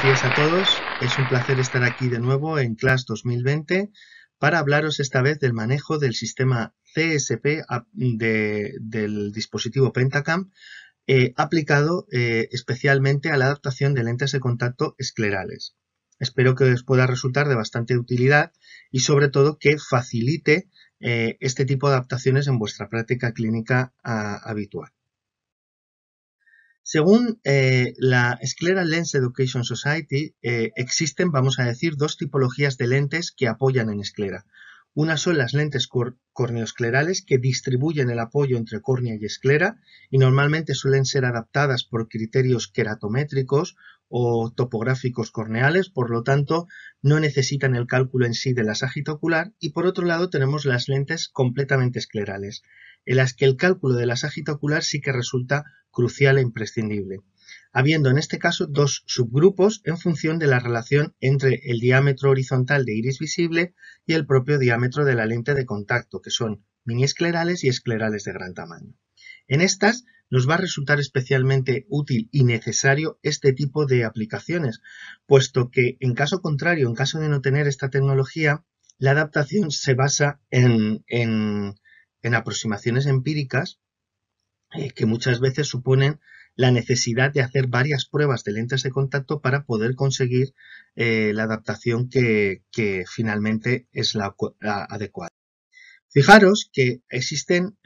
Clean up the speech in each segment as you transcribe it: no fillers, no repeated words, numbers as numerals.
días a todos. Es un placer estar aquí de nuevo en Class 2020 para hablaros esta vez del manejo del sistema CSP del dispositivo Pentacam aplicado especialmente a la adaptación de lentes de contacto esclerales. Espero que os pueda resultar de bastante utilidad y sobre todo que facilite este tipo de adaptaciones en vuestra práctica clínica habitual. Según la Scleral Lens Education Society, existen, vamos a decir, dos tipologías de lentes que apoyan en esclera. Una son las lentes corneoesclerales que distribuyen el apoyo entre córnea y esclera y normalmente suelen ser adaptadas por criterios queratométricos o topográficos corneales, por lo tanto no necesitan el cálculo en sí de la sagita ocular. Y por otro lado tenemos las lentes completamente esclerales, en las que el cálculo de la sagita ocular sí que resulta crucial e imprescindible, habiendo en este caso dos subgrupos en función de la relación entre el diámetro horizontal de iris visible y el propio diámetro de la lente de contacto, que son miniesclerales y esclerales de gran tamaño. En estas nos va a resultar especialmente útil y necesario este tipo de aplicaciones, puesto que en caso contrario, en caso de no tener esta tecnología, la adaptación se basa en aproximaciones empíricas que muchas veces suponen la necesidad de hacer varias pruebas de lentes de contacto para poder conseguir la adaptación que finalmente es la adecuada. Fijaros que existen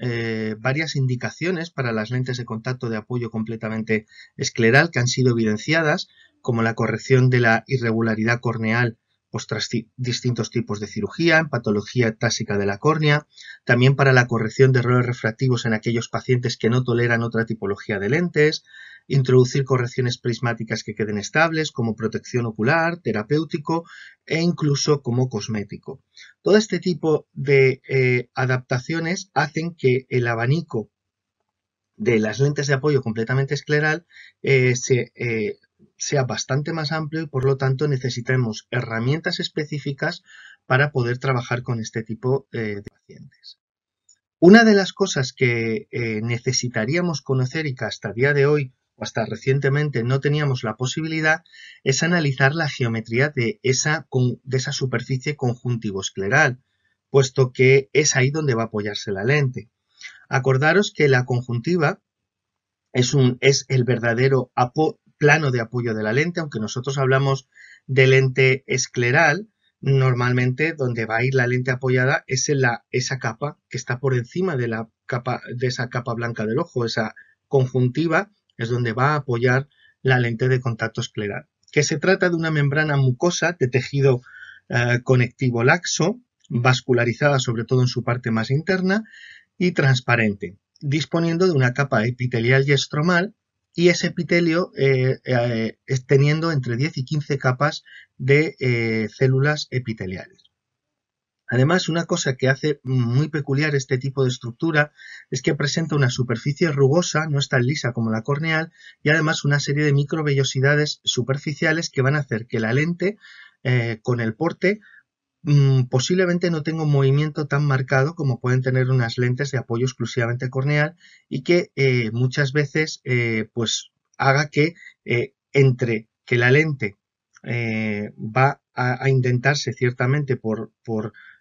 varias indicaciones para las lentes de contacto de apoyo completamente escleral que han sido evidenciadas, como la corrección de la irregularidad corneal tras distintos tipos de cirugía, en patología tásica de la córnea, también para la corrección de errores refractivos en aquellos pacientes que no toleran otra tipología de lentes, introducir correcciones prismáticas que queden estables como protección ocular, terapéutico e incluso como cosmético. Todo este tipo de adaptaciones hacen que el abanico de las lentes de apoyo completamente escleral sea bastante más amplio y por lo tanto necesitamos herramientas específicas para poder trabajar con este tipo de pacientes. Una de las cosas que necesitaríamos conocer y que hasta el día de hoy o hasta recientemente no teníamos la posibilidad es analizar la geometría de esa superficie conjuntivo-escleral, puesto que es ahí donde va a apoyarse la lente. Acordaros que la conjuntiva es el verdadero plano de apoyo de la lente, aunque nosotros hablamos de lente escleral, normalmente donde va a ir la lente apoyada es en esa capa que está por encima de esa capa blanca del ojo, esa conjuntiva es donde va a apoyar la lente de contacto escleral, que se trata de una membrana mucosa de tejido conectivo laxo, vascularizada sobre todo en su parte más interna y transparente, disponiendo de una capa epitelial y estromal, y ese epitelio teniendo entre 10 y 15 capas de células epiteliales. Además, una cosa que hace muy peculiar este tipo de estructura es que presenta una superficie rugosa, no es tan lisa como la corneal, y además una serie de microvellosidades superficiales que van a hacer que la lente, con el porte, posiblemente no tenga un movimiento tan marcado como pueden tener unas lentes de apoyo exclusivamente corneal y que muchas veces pues haga que entre que la lente va a intentarse ciertamente por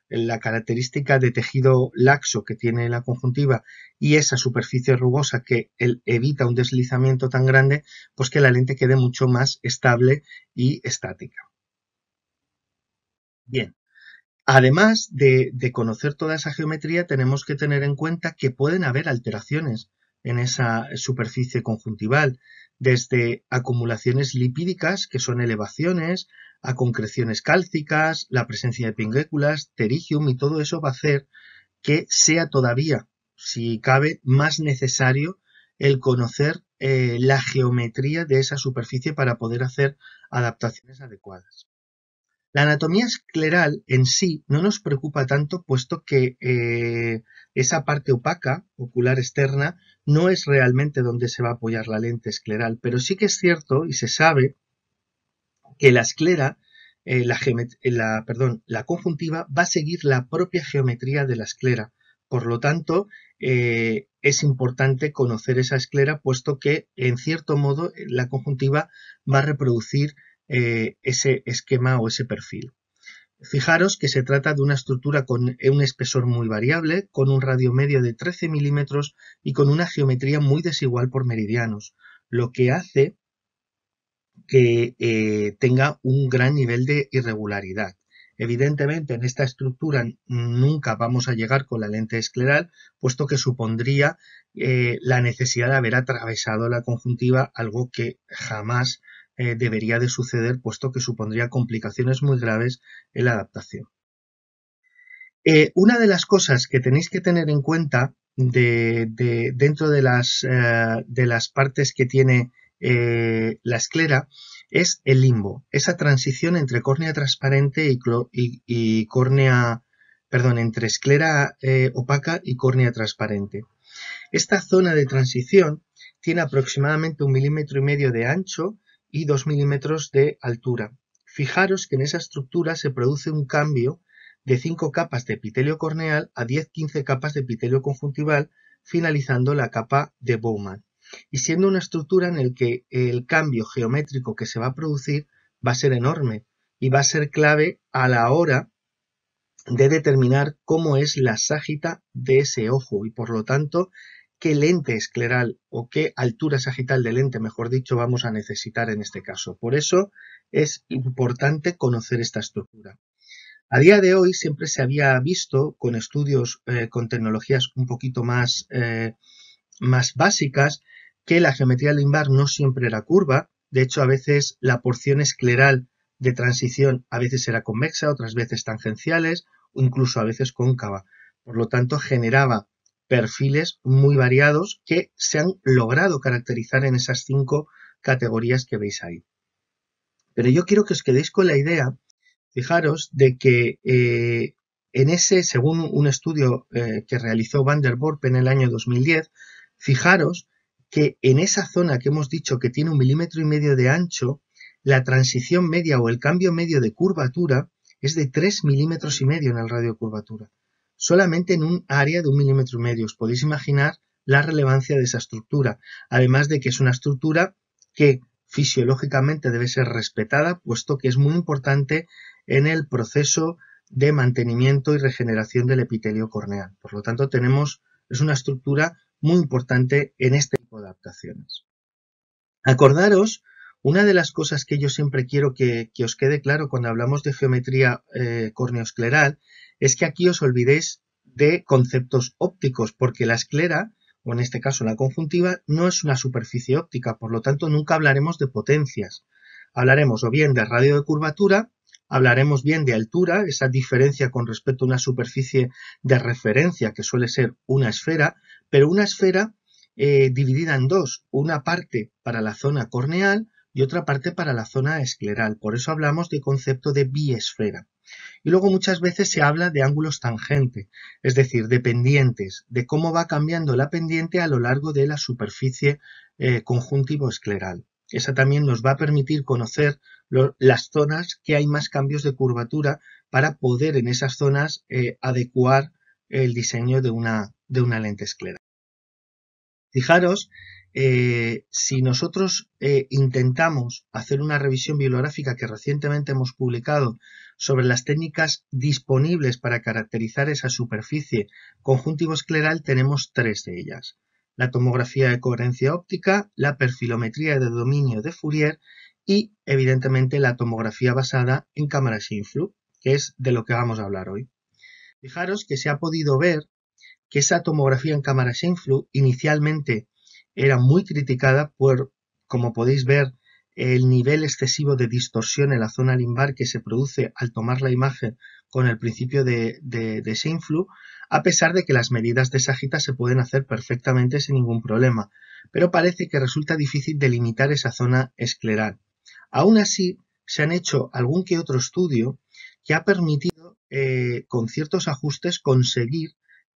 la característica de tejido laxo que tiene la conjuntiva y esa superficie rugosa que evita un deslizamiento tan grande, pues que la lente quede mucho más estable y estática. Bien. Además de conocer toda esa geometría, tenemos que tener en cuenta que pueden haber alteraciones en esa superficie conjuntival, desde acumulaciones lipídicas, que son elevaciones, a concreciones cálcicas, la presencia de pinguéculas, pterigium, y todo eso va a hacer que sea todavía, si cabe, más necesario el conocer la geometría de esa superficie para poder hacer adaptaciones adecuadas. La anatomía escleral en sí no nos preocupa tanto, puesto que esa parte opaca, ocular externa, no es realmente donde se va a apoyar la lente escleral, pero sí que es cierto y se sabe que la esclera, la conjuntiva va a seguir la propia geometría de la esclera. Por lo tanto, es importante conocer esa esclera, puesto que, en cierto modo, la conjuntiva va a reproducir ese esquema o ese perfil. Fijaros que se trata de una estructura con un espesor muy variable, con un radio medio de 13 milímetros y con una geometría muy desigual por meridianos, lo que hace que tenga un gran nivel de irregularidad. Evidentemente, en esta estructura nunca vamos a llegar con la lente escleral, puesto que supondría la necesidad de haber atravesado la conjuntiva, algo que jamás debería de suceder, puesto que supondría complicaciones muy graves en la adaptación. Una de las cosas que tenéis que tener en cuenta dentro de las partes que tiene la esclera es el limbo, esa transición entre córnea transparente y córnea, perdón, entre esclera opaca y córnea transparente. Esta zona de transición tiene aproximadamente 1,5 milímetros de ancho y 2 milímetros de altura. Fijaros que en esa estructura se produce un cambio de 5 capas de epitelio corneal a 10-15 capas de epitelio conjuntival, finalizando la capa de Bowman. Y siendo una estructura en la que el cambio geométrico que se va a producir va a ser enorme y va a ser clave a la hora de determinar cómo es la ságita de ese ojo y por lo tanto qué lente escleral o qué altura sagital de lente, mejor dicho, vamos a necesitar en este caso. Por eso es importante conocer esta estructura. A día de hoy siempre se había visto con estudios con tecnologías un poquito más básicas que la geometría limbar no siempre era curva. De hecho, a veces la porción escleral de transición a veces era convexa, otras veces tangenciales o incluso a veces cóncava. Por lo tanto, generaba perfiles muy variados que se han logrado caracterizar en esas 5 categorías que veis ahí. Pero yo quiero que os quedéis con la idea, fijaros, de que según un estudio que realizó Van der Borp en el año 2010, fijaros que en esa zona que hemos dicho que tiene 1,5 milímetros de ancho, la transición media o el cambio medio de curvatura es de 3,5 milímetros en el radio de curvatura. Solamente en un área de 1,5 milímetros. Os podéis imaginar la relevancia de esa estructura. Además de que es una estructura que fisiológicamente debe ser respetada, puesto que es muy importante en el proceso de mantenimiento y regeneración del epitelio corneal. Por lo tanto, es una estructura muy importante en este tipo de adaptaciones. Acordaros, una de las cosas que yo siempre quiero que os quede claro cuando hablamos de geometría corneoescleral es que aquí os olvidéis de conceptos ópticos, porque la esclera, o en este caso la conjuntiva, no es una superficie óptica, por lo tanto nunca hablaremos de potencias. Hablaremos o bien de radio de curvatura, hablaremos bien de altura, esa diferencia con respecto a una superficie de referencia que suele ser una esfera, pero una esfera dividida en dos, una parte para la zona corneal y otra parte para la zona escleral. Por eso hablamos de concepto de biesfera. Y luego muchas veces se habla de ángulos tangente, es decir, de pendientes, de cómo va cambiando la pendiente a lo largo de la superficie conjuntivo-escleral. Esa también nos va a permitir conocer las zonas que hay más cambios de curvatura para poder en esas zonas adecuar el diseño de una lente escleral. Fijaros, si nosotros intentamos hacer una revisión bibliográfica que recientemente hemos publicado sobre las técnicas disponibles para caracterizar esa superficie conjuntivo-escleral, tenemos 3 de ellas. La tomografía de coherencia óptica, la perfilometría de dominio de Fourier y, evidentemente, la tomografía basada en cámara Scheimpflug, que es de lo que vamos a hablar hoy. Fijaros que se ha podido ver que esa tomografía en cámara Scheimpflug inicialmente era muy criticada por, como podéis ver, el nivel excesivo de distorsión en la zona limbar que se produce al tomar la imagen con el principio de Scheimpflug, a pesar de que las medidas de sagita se pueden hacer perfectamente sin ningún problema, pero parece que resulta difícil delimitar esa zona escleral. Aún así, se han hecho algún que otro estudio que ha permitido, con ciertos ajustes, conseguir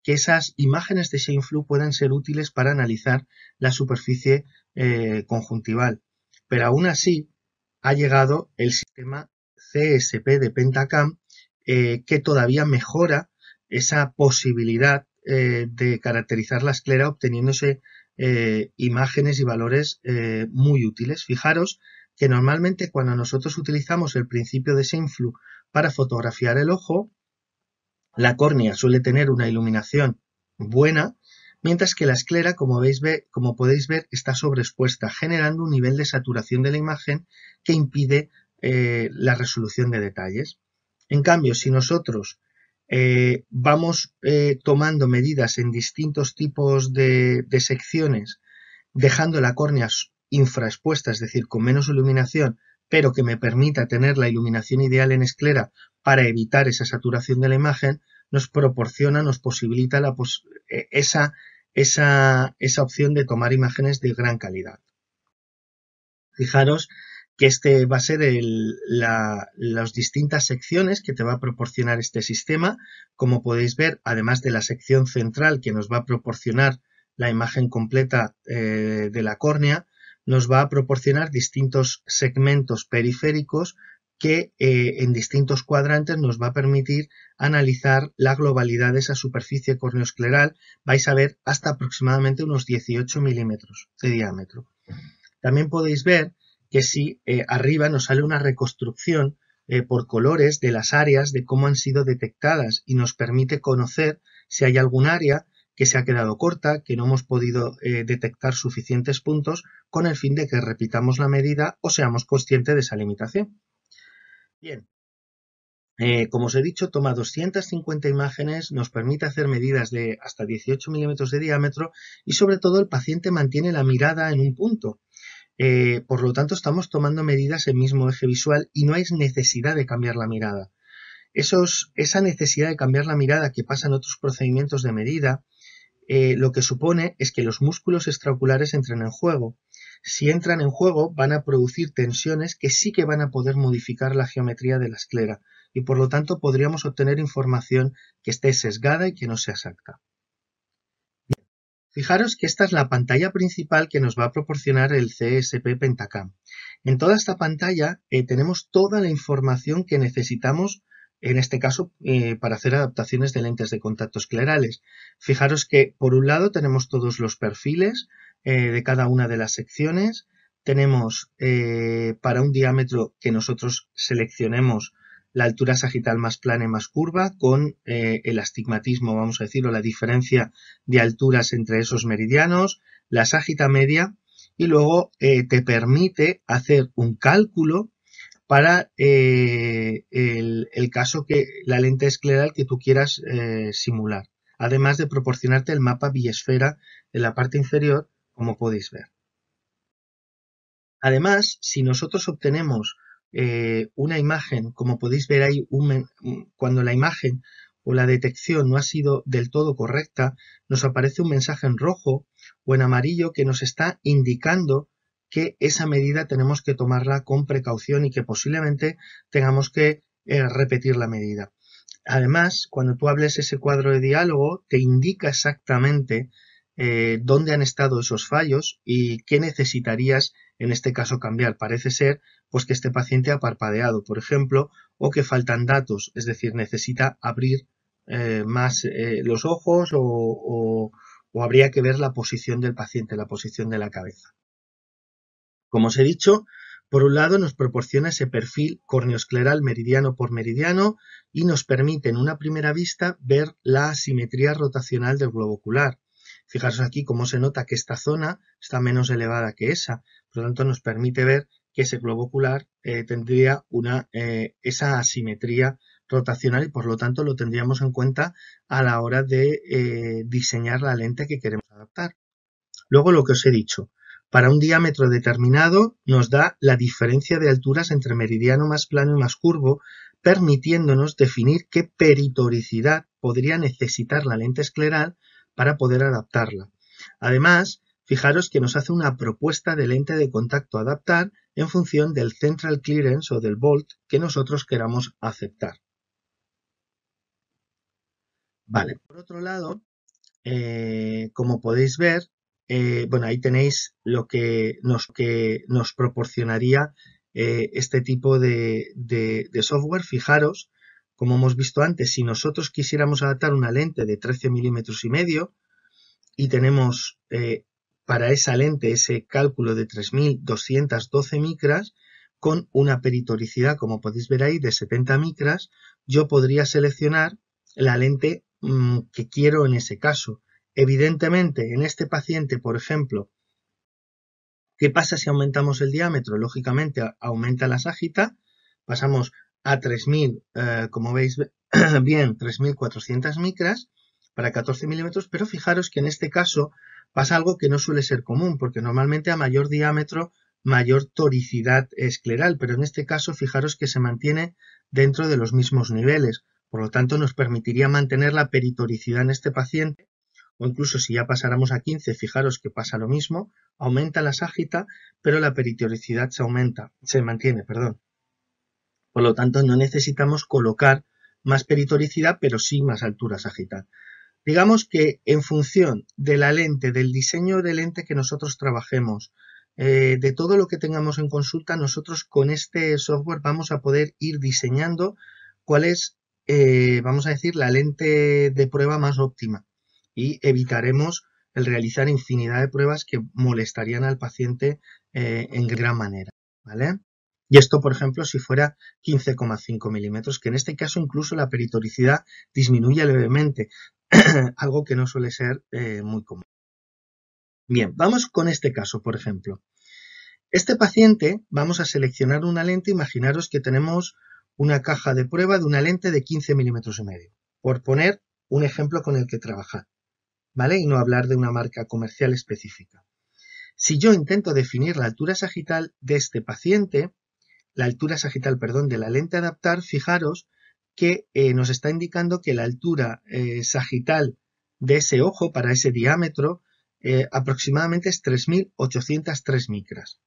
que esas imágenes de Scheimpflug puedan ser útiles para analizar la superficie conjuntival. Pero aún así ha llegado el sistema CSP de Pentacam que todavía mejora esa posibilidad de caracterizar la esclera obteniéndose imágenes y valores muy útiles. Fijaros que normalmente cuando nosotros utilizamos el principio de Seinfeld para fotografiar el ojo, la córnea suele tener una iluminación buena, mientras que la esclera, como podéis ver, está sobreexpuesta, generando un nivel de saturación de la imagen que impide la resolución de detalles. En cambio, si nosotros vamos tomando medidas en distintos tipos de secciones, dejando la córnea infraexpuesta, es decir, con menos iluminación, pero que me permita tener la iluminación ideal en esclera para evitar esa saturación de la imagen, nos proporciona, nos posibilita esa opción de tomar imágenes de gran calidad. Fijaros que este va a ser las distintas secciones que te va a proporcionar este sistema. Como podéis ver, además de la sección central que nos va a proporcionar la imagen completa de la córnea, nos va a proporcionar distintos segmentos periféricos que en distintos cuadrantes nos va a permitir analizar la globalidad de esa superficie corneoescleral. Vais a ver hasta aproximadamente unos 18 milímetros de diámetro. También podéis ver que si arriba nos sale una reconstrucción por colores de las áreas, de cómo han sido detectadas, y nos permite conocer si hay algún área que se ha quedado corta, que no hemos podido detectar suficientes puntos, con el fin de que repitamos la medida o seamos conscientes de esa limitación. Bien, como os he dicho, toma 250 imágenes, nos permite hacer medidas de hasta 18 milímetros de diámetro y sobre todo el paciente mantiene la mirada en un punto. Por lo tanto, estamos tomando medidas en el mismo eje visual y no hay necesidad de cambiar la mirada. Esa necesidad de cambiar la mirada que pasa en otros procedimientos de medida, lo que supone es que los músculos extraoculares entran en juego. Si entran en juego, van a producir tensiones que sí que van a poder modificar la geometría de la esclera y por lo tanto podríamos obtener información que esté sesgada y que no sea exacta. Fijaros que esta es la pantalla principal que nos va a proporcionar el CSP Pentacam. En toda esta pantalla tenemos toda la información que necesitamos, en este caso, para hacer adaptaciones de lentes de contacto esclerales. Fijaros que por un lado tenemos todos los perfiles de cada una de las secciones. Tenemos para un diámetro que nosotros seleccionemos la altura sagital más plana y más curva con el astigmatismo, vamos a decir, o la diferencia de alturas entre esos meridianos, la sagita media, y luego te permite hacer un cálculo para el caso que la lente escleral que tú quieras simular, además de proporcionarte el mapa biesfera en la parte inferior, como podéis ver. Además, si nosotros obtenemos una imagen, como podéis ver ahí, cuando la imagen o la detección no ha sido del todo correcta, nos aparece un mensaje en rojo o en amarillo que nos está indicando que esa medida tenemos que tomarla con precaución y que posiblemente tengamos que repetir la medida. Además, cuando tú hables ese cuadro de diálogo, te indica exactamente dónde han estado esos fallos y qué necesitarías en este caso cambiar. Parece ser pues que este paciente ha parpadeado, por ejemplo, o que faltan datos, es decir, necesita abrir más los ojos o habría que ver la posición del paciente, la posición de la cabeza. Como os he dicho, por un lado nos proporciona ese perfil corneoescleral meridiano por meridiano y nos permite en una primera vista ver la asimetría rotacional del globo ocular. Fijaros aquí cómo se nota que esta zona está menos elevada que esa, por lo tanto nos permite ver que ese globo ocular tendría esa asimetría rotacional y por lo tanto lo tendríamos en cuenta a la hora de diseñar la lente que queremos adaptar. Luego lo que os he dicho, para un diámetro determinado nos da la diferencia de alturas entre meridiano más plano y más curvo, permitiéndonos definir qué peritoricidad podría necesitar la lente escleral para poder adaptarla. Además, fijaros que nos hace una propuesta de lente de contacto a adaptar en función del central clearance o del volt que nosotros queramos aceptar. Vale, por otro lado, como podéis ver, bueno, ahí tenéis lo que nos proporcionaría este tipo de software. Fijaros, como hemos visto antes, si nosotros quisiéramos adaptar una lente de 13 milímetros y medio y tenemos para esa lente ese cálculo de 3212 micras, con una peritoricidad, como podéis ver ahí, de 70 micras, yo podría seleccionar la lente que quiero en ese caso. Evidentemente, en este paciente, por ejemplo, ¿qué pasa si aumentamos el diámetro? Lógicamente, aumenta la sagita, pasamos a 3000, como veis bien, 3400 micras para 14 milímetros, pero fijaros que en este caso pasa algo que no suele ser común, porque normalmente a mayor diámetro, mayor toricidad escleral, pero en este caso fijaros que se mantiene dentro de los mismos niveles, por lo tanto nos permitiría mantener la peritoricidad en este paciente, o incluso si ya pasáramos a 15, fijaros que pasa lo mismo, aumenta la sagita, pero la peritoricidad se mantiene, perdón. Por lo tanto, no necesitamos colocar más peritoricidad, pero sí más altura sagital. Digamos que en función de la lente, del diseño de lente que nosotros trabajemos, de todo lo que tengamos en consulta, nosotros con este software vamos a poder ir diseñando cuál es, vamos a decir, la lente de prueba más óptima y evitaremos el realizar infinidad de pruebas que molestarían al paciente en gran manera, ¿vale? Y esto, por ejemplo, si fuera 15,5 milímetros, que en este caso incluso la peritoricidad disminuye levemente, algo que no suele ser muy común. Bien, vamos con este caso, por ejemplo. Este paciente, vamos a seleccionar una lente, imaginaros que tenemos una caja de prueba de una lente de 15 milímetros y medio, por poner un ejemplo con el que trabajar, ¿vale? Y no hablar de una marca comercial específica. Si yo intento definir la altura sagital de este paciente, la altura sagital, perdón, de la lente a adaptar, fijaros que nos está indicando que la altura sagital de ese ojo para ese diámetro aproximadamente es 3.803 micras.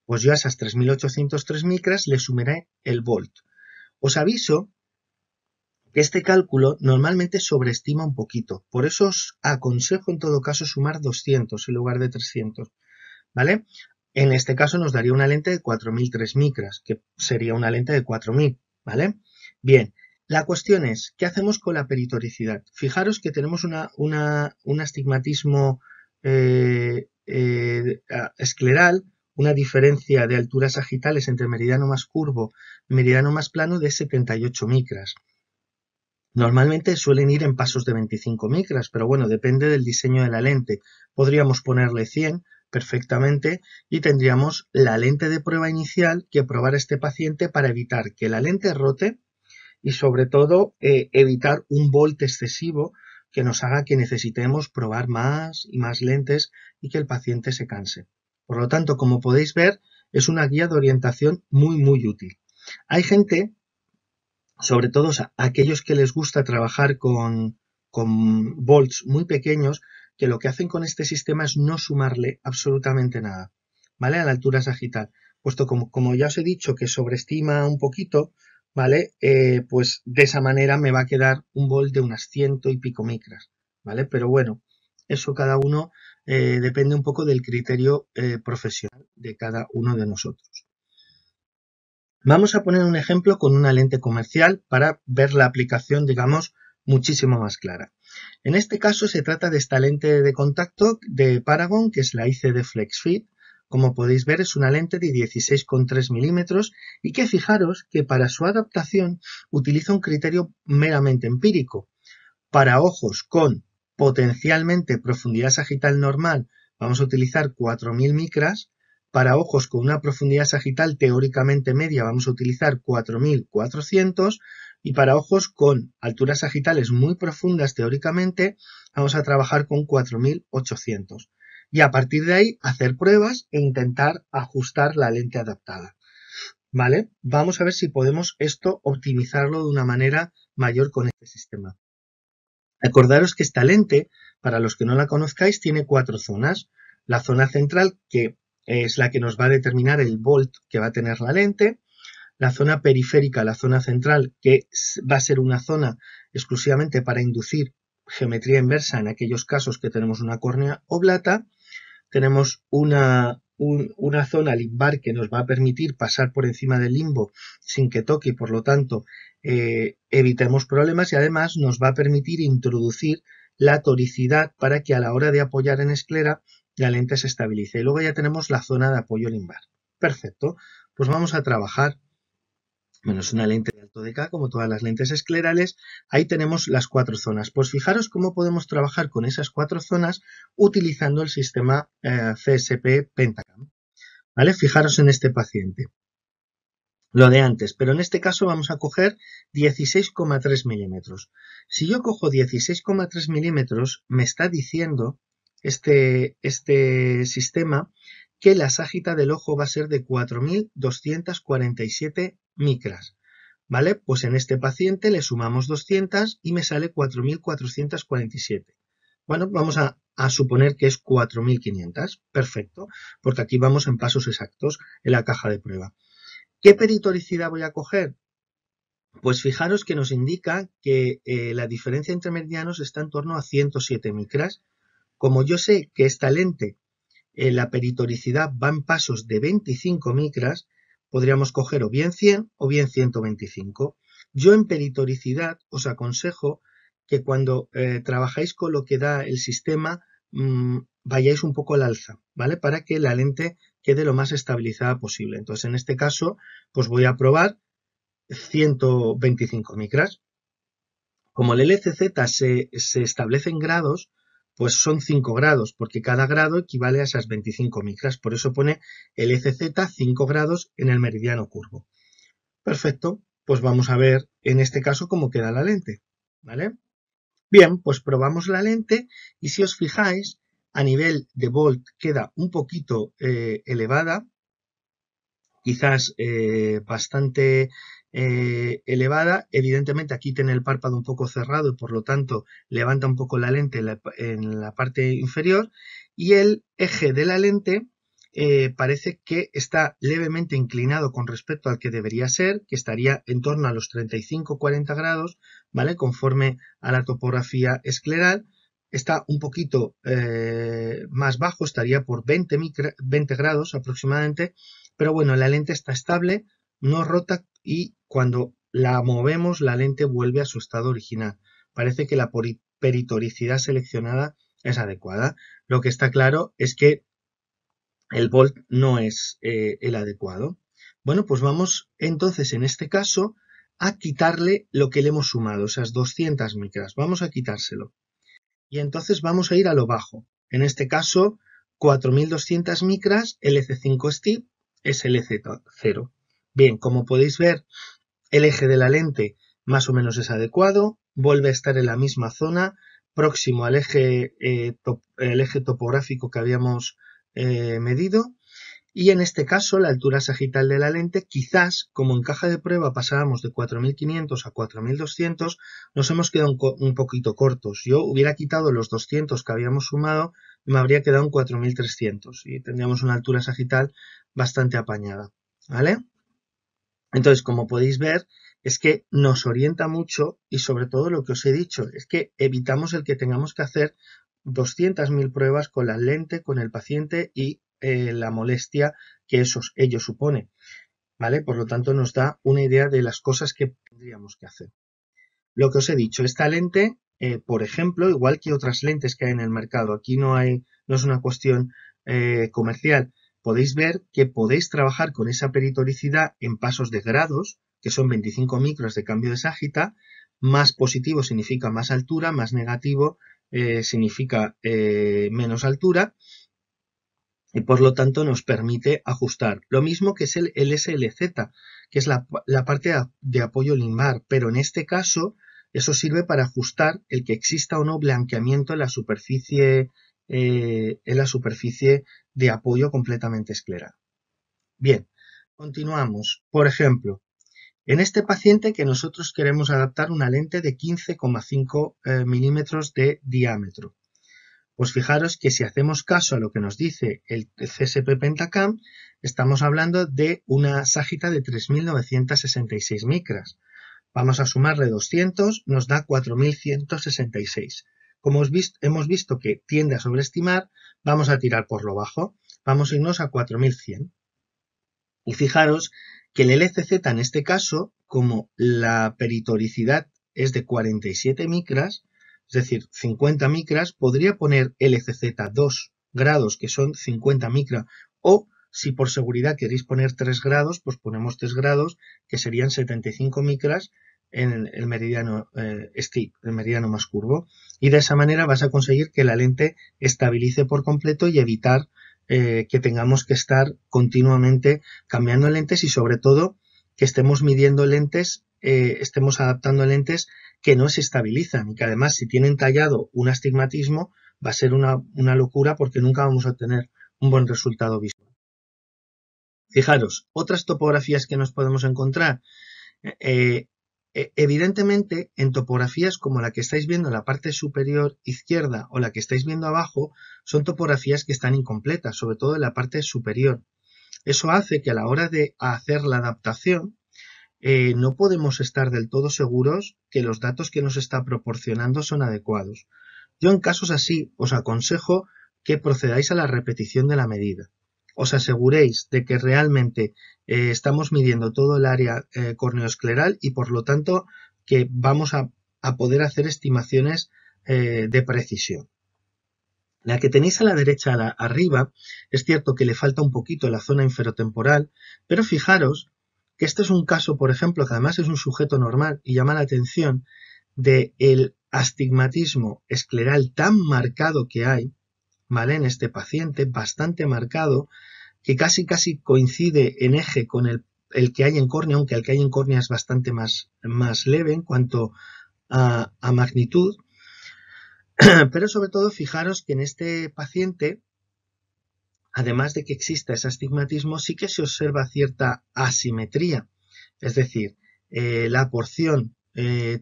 Pues yo a esas 3.803 micras le sumaré el volt. Os aviso que este cálculo normalmente sobreestima un poquito, por eso os aconsejo en todo caso sumar 200 en lugar de 300, ¿vale? En este caso nos daría una lente de 4.003 micras, que sería una lente de 4.000, ¿vale? Bien, la cuestión es, ¿qué hacemos con la peritoricidad? Fijaros que tenemos un astigmatismo escleral, una diferencia de alturas sagitales entre meridiano más curvo y meridiano más plano de 78 micras. Normalmente suelen ir en pasos de 25 micras, pero bueno, depende del diseño de la lente. Podríamos ponerle 100 perfectamente y tendríamos la lente de prueba inicial que probar este paciente para evitar que la lente rote y sobre todo evitar un volt excesivo que nos haga que necesitemos probar más y más lentes y que el paciente se canse. Por lo tanto, como podéis ver, es una guía de orientación muy útil. Hay gente, sobre todo aquellos que les gusta trabajar con volts muy pequeños, que lo que hacen con este sistema es no sumarle absolutamente nada, ¿vale? A la altura sagital, puesto como ya os he dicho que sobreestima un poquito, ¿vale? Pues de esa manera me va a quedar un volt de unas 100 y pico micras, ¿vale? Pero bueno, eso cada uno depende un poco del criterio profesional de cada uno de nosotros. Vamos a poner un ejemplo con una lente comercial para ver la aplicación, digamos, muchísimo más clara. En este caso se trata de esta lente de contacto de Paragon, que es la ICD FlexFit. Como podéis ver, es una lente de 16,3 milímetros y que fijaros que para su adaptación utiliza un criterio meramente empírico. Para ojos con potencialmente profundidad sagital normal vamos a utilizar 4.000 micras. Para ojos con una profundidad sagital teóricamente media vamos a utilizar 4.400 y para ojos con alturas sagitales muy profundas teóricamente vamos a trabajar con 4.800. Y a partir de ahí hacer pruebas e intentar ajustar la lente adaptada. ¿Vale? Vamos a ver si podemos esto optimizarlo de una manera mayor con este sistema. Acordaros que esta lente, para los que no la conozcáis, tiene 4 zonas. La zona central, que es la que nos va a determinar el volt que va a tener la lente. La zona periférica, la zona central, que va a ser una zona exclusivamente para inducir geometría inversa en aquellos casos que tenemos una córnea oblata. Tenemos una zona limbar que nos va a permitir pasar por encima del limbo sin que toque y por lo tanto evitemos problemas y además nos va a permitir introducir la toricidad para que a la hora de apoyar en esclera la lente se estabilice. Y luego ya tenemos la zona de apoyo limbar. Perfecto. pues vamos a trabajar. Bueno, es una lente de alto K, como todas las lentes esclerales. Ahí tenemos las 4 zonas. Pues fijaros cómo podemos trabajar con esas 4 zonas utilizando el sistema CSP Pentacam. ¿Vale? Fijaros en este paciente. Lo de antes, pero en este caso vamos a coger 16,3 milímetros. Si yo cojo 16,3 milímetros, me está diciendo este sistema que la ságita del ojo va a ser de 4.247 micras. ¿Vale? Pues en este paciente le sumamos 200 y me sale 4.447. Bueno, vamos a suponer que es 4.500. Perfecto, porque aquí vamos en pasos exactos en la caja de prueba. ¿Qué peritoricidad voy a coger? Pues fijaros que nos indica que la diferencia entre meridianos está en torno a 107 micras. Como yo sé que esta lente, la peritoricidad va en pasos de 25 micras, podríamos coger o bien 100 o bien 125. Yo en peritoricidad os aconsejo que cuando trabajáis con lo que da el sistema, vayáis un poco al alza, ¿vale? Para que la lente quede lo más estabilizada posible. Entonces, en este caso, pues voy a probar 125 micras. Como el LCZ se establece en grados, pues son 5 grados, porque cada grado equivale a esas 25 micras. Por eso pone LCZ 5 grados en el meridiano curvo. Perfecto, pues vamos a ver en este caso cómo queda la lente, ¿vale? Bien, pues probamos la lente y si os fijáis, a nivel de volt queda un poquito elevada, quizás bastante elevada. Evidentemente aquí tiene el párpado un poco cerrado y por lo tanto levanta un poco la lente en la parte inferior y el eje de la lente parece que está levemente inclinado con respecto al que debería ser, que estaría en torno a los 35-40 grados, ¿vale? Conforme a la topografía escleral. Está un poquito más bajo, estaría por 20 grados aproximadamente, pero bueno, la lente está estable, no rota y cuando la movemos la lente vuelve a su estado original. Parece que la peritoricidad seleccionada es adecuada. Lo que está claro es que el volt no es el adecuado. Bueno, pues vamos entonces en este caso a quitarle lo que le hemos sumado, esas 200 micras. Vamos a quitárselo. Y entonces vamos a ir a lo bajo. En este caso, 4.200 micras, LC5 STIP es LZ0. Bien, como podéis ver, el eje de la lente más o menos es adecuado, vuelve a estar en la misma zona, próximo al eje, el eje topográfico que habíamos medido. Y en este caso, la altura sagital de la lente, quizás, como en caja de prueba pasábamos de 4.500 a 4.200, nos hemos quedado un poquito cortos. Yo hubiera quitado los 200 que habíamos sumado y me habría quedado en 4.300 y tendríamos una altura sagital bastante apañada, ¿vale? Entonces, como podéis ver, es que nos orienta mucho y sobre todo lo que os he dicho, es que evitamos el que tengamos que hacer 200.000 pruebas con la lente, con el paciente y la molestia que ello supone, ¿vale? Por lo tanto, nos da una idea de las cosas que tendríamos que hacer. Lo que os he dicho, esta lente, por ejemplo, igual que otras lentes que hay en el mercado, aquí no es una cuestión comercial, podéis ver que podéis trabajar con esa peritoricidad en pasos de grados, que son 25 micros de cambio de ságita, más positivo significa más altura, más negativo significa menos altura, y por lo tanto nos permite ajustar. Lo mismo que es el SLZ, que es la parte de apoyo limbar, pero en este caso eso sirve para ajustar el que exista o no blanqueamiento en la superficie de apoyo completamente escleral. Bien, continuamos. Por ejemplo, en este paciente que nosotros queremos adaptar una lente de 15,5 milímetros de diámetro. Pues fijaros que si hacemos caso a lo que nos dice el CSP Pentacam, estamos hablando de una ságita de 3.966 micras. Vamos a sumarle 200, nos da 4.166. Como hemos visto que tiende a sobreestimar, vamos a tirar por lo bajo. Vamos a irnos a 4.100. Y fijaros que el LCZ en este caso, como la peritoricidad es de 47 micras, es decir, 50 micras, podría poner LCZ 2 grados, que son 50 micras, o si por seguridad queréis poner 3 grados, pues ponemos 3 grados, que serían 75 micras en el meridiano steep, el meridiano más curvo. Y de esa manera vas a conseguir que la lente estabilice por completo y evitar que tengamos que estar continuamente cambiando lentes y sobre todo que estemos midiendo lentes, estemos adaptando lentes que no se estabilizan y que además si tienen tallado un astigmatismo va a ser una locura porque nunca vamos a obtener un buen resultado visual. Fijaros, otras topografías que nos podemos encontrar. Evidentemente, en topografías como la que estáis viendo en la parte superior izquierda o la que estáis viendo abajo, son topografías que están incompletas, sobre todo en la parte superior. Eso hace que a la hora de hacer la adaptación, no podemos estar del todo seguros que los datos que nos está proporcionando son adecuados. Yo en casos así os aconsejo que procedáis a la repetición de la medida. Os aseguréis de que realmente estamos midiendo todo el área corneoescleral y por lo tanto que vamos a poder hacer estimaciones de precisión. La que tenéis a la derecha arriba, es cierto que le falta un poquito la zona inferotemporal, pero fijaros que este es un caso, por ejemplo, que además es un sujeto normal y llama la atención del astigmatismo escleral tan marcado que hay, ¿vale? En este paciente, bastante marcado, que casi coincide en eje con el que hay en córnea, aunque el que hay en córnea es bastante más leve en cuanto a magnitud. Pero sobre todo fijaros que en este paciente, además de que exista ese astigmatismo, sí que se observa cierta asimetría. Es decir, la porción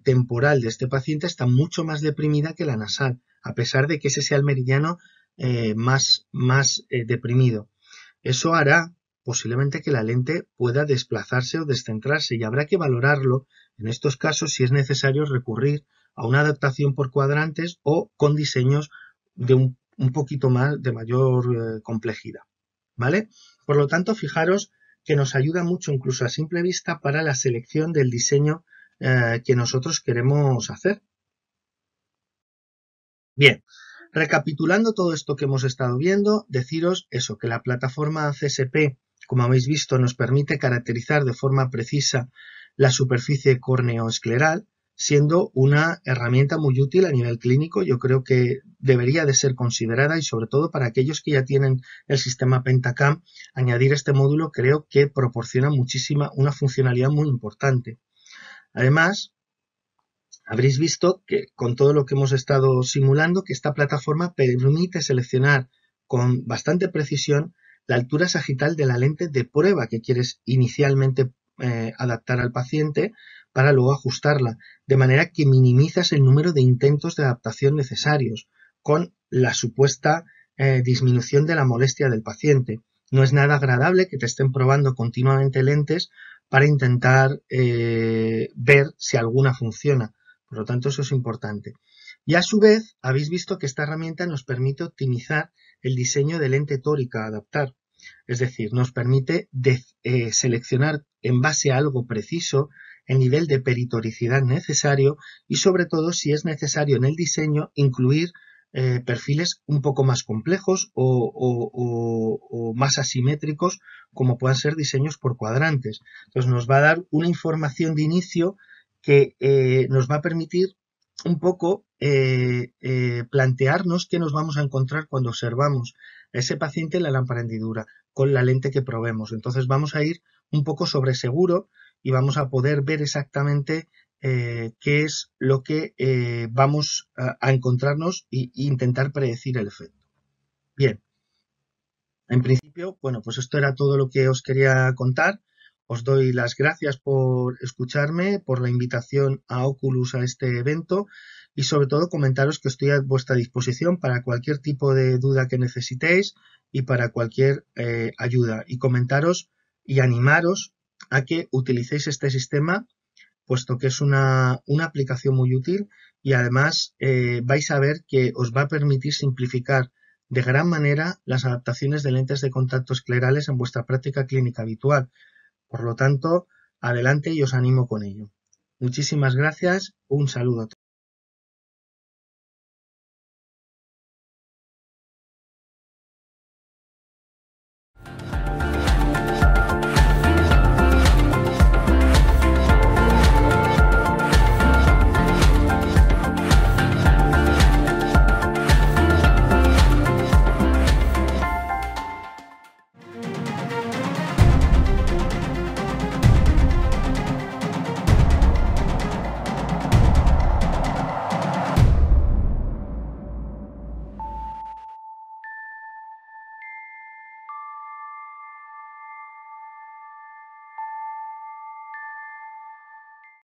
temporal de este paciente está mucho más deprimida que la nasal, a pesar de que ese sea el meridiano más deprimido. Eso hará posiblemente que la lente pueda desplazarse o descentrarse y habrá que valorarlo en estos casos si es necesario recurrir a una adaptación por cuadrantes o con diseños de un poquito más de mayor complejidad, ¿vale? Por lo tanto, fijaros que nos ayuda mucho incluso a simple vista para la selección del diseño que nosotros queremos hacer. Bien, recapitulando todo esto que hemos estado viendo, deciros eso, que la plataforma CSP, como habéis visto, nos permite caracterizar de forma precisa la superficie córneo-escleral, siendo una herramienta muy útil a nivel clínico. Yo creo que debería de ser considerada y sobre todo para aquellos que ya tienen el sistema Pentacam, añadir este módulo creo que proporciona una funcionalidad muy importante. Además, habréis visto que con todo lo que hemos estado simulando, que esta plataforma permite seleccionar con bastante precisión la altura sagital de la lente de prueba que quieres inicialmente adaptar al paciente para luego ajustarla, de manera que minimizas el número de intentos de adaptación necesarios, con la supuesta disminución de la molestia del paciente. No es nada agradable que te estén probando continuamente lentes para intentar ver si alguna funciona. Por lo tanto, eso es importante. Y a su vez, habéis visto que esta herramienta nos permite optimizar el diseño de lente tórica a adaptar. Es decir, nos permite seleccionar en base a algo preciso el nivel de peritoricidad necesario y sobre todo, si es necesario en el diseño, incluir perfiles un poco más complejos o más asimétricos, como puedan ser diseños por cuadrantes. Entonces nos va a dar una información de inicio que nos va a permitir un poco plantearnos qué nos vamos a encontrar cuando observamos a ese paciente en la lámpara hendidura con la lente que probemos. Entonces vamos a ir un poco sobre seguro y vamos a poder ver exactamente qué es lo que vamos a encontrarnos e intentar predecir el efecto. Bien, en principio, bueno, pues esto era todo lo que os quería contar. Os doy las gracias por escucharme, por la invitación a Oculus a este evento y sobre todo comentaros que estoy a vuestra disposición para cualquier tipo de duda que necesitéis y para cualquier ayuda. Y comentaros y animaros a que utilicéis este sistema, puesto que es una aplicación muy útil y además vais a ver que os va a permitir simplificar de gran manera las adaptaciones de lentes de contacto esclerales en vuestra práctica clínica habitual. Por lo tanto, adelante y os animo con ello. Muchísimas gracias, un saludo a todos.